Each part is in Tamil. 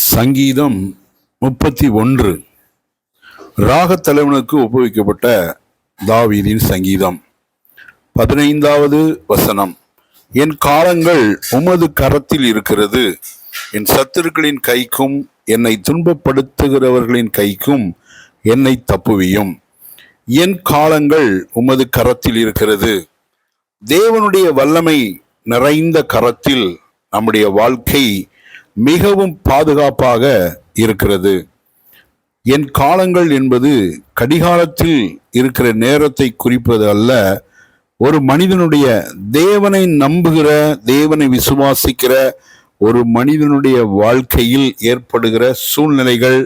சங்கீதம் 31 ராகத்தலைவனுக்கு ஒப்புவிக்கப்பட்ட தாவீதின் சங்கீதம். 15வது வசனம். என் காலங்கள் உமது கரத்தில் இருக்கிறது, என் சத்துருக்களின் கைக்கும் என்னை துன்பப்படுத்துகிறவர்களின் கைக்கும் என்னை தப்புவியும். என் காலங்கள் உமது கரத்தில் இருக்கிறது. தேவனுடைய வல்லமை நிறைந்த கரத்தில் நம்முடைய வாழ்க்கை மிகவும் பாதுகாப்பாக இருக்கிறது. என் காலங்கள் என்பது கடிகாலத்தில் இருக்கிற நேரத்தை குறிப்பது அல்ல. ஒரு மனிதனுடைய, தேவனை நம்புகிற, தேவனை விசுவாசிக்கிற ஒரு மனிதனுடைய வாழ்க்கையில் ஏற்படுகிற சூழ்நிலைகள்,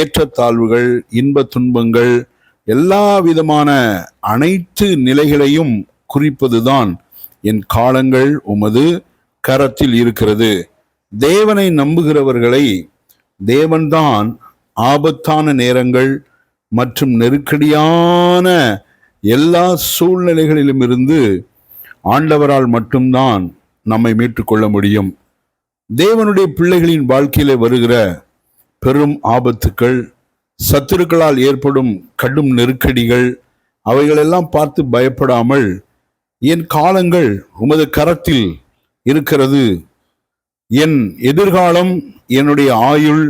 ஏற்றத்தாழ்வுகள், இன்ப துன்பங்கள், எல்லா விதமான அனைத்து நிலைகளையும் குறிப்பதுதான் என் காலங்கள் உமது கரத்தில் இருக்கிறது. தேவனை நம்புகிறவர்களை தேவன்தான் ஆபத்தான நேரங்கள் மற்றும் நெருக்கடியான எல்லா சூழ்நிலைகளிலும் இருந்து ஆண்டவரால் மட்டும்தான் நம்மை மீட்டுக்கொள்ள முடியும். தேவனுடைய பிள்ளைகளின் வாழ்க்கையில வருகிற பெரும் ஆபத்துக்கள், சத்துருக்களால் ஏற்படும் கடும் நெருக்கடிகள், அவைகளெல்லாம் பார்த்து பயப்படாமல் என் காலங்கள் உமது கரத்தில் இருக்கிறது, என் எதிர்காலம், என்னுடைய ஆயுள்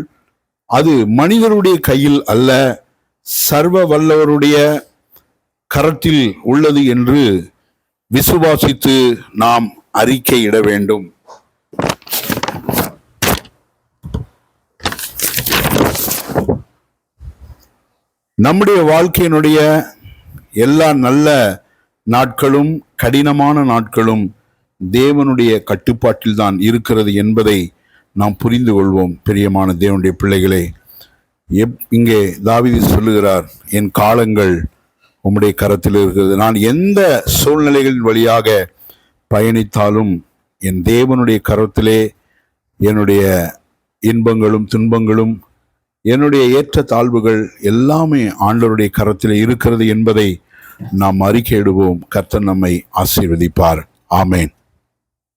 அது மனிதருடைய கையில் அல்ல, சர்வ வல்லவருடைய கரத்தில் உள்ளது என்று விசுவாசித்து நாம் அறிக்கையிட வேண்டும். நம்முடைய வாழ்க்கையினுடைய எல்லா நல்ல நாட்களும் கடினமான நாட்களும் தேவனுடைய கட்டுப்பாட்டில் தான் இருக்கிறது என்பதை நாம் புரிந்து கொள்வோம். பிரியமான தேவனுடைய பிள்ளைகளே, இங்கே தாவீது சொல்லுகிறார், என் காலங்கள் உம்முடைய கரத்தில் இருக்கிறது. நான் எந்த சூழ்நிலைகளின் வழியாக பயணித்தாலும் என் தேவனுடைய கரத்திலே என்னுடைய இன்பங்களும் துன்பங்களும், என்னுடைய ஏற்ற தாழ்வுகள் எல்லாமே ஆண்டவருடைய கரத்திலே இருக்கிறது என்பதை நாம் அறிக்கையிடுவோம். கர்த்தர் நம்மை ஆசீர்வதிப்பார். ஆமேன்.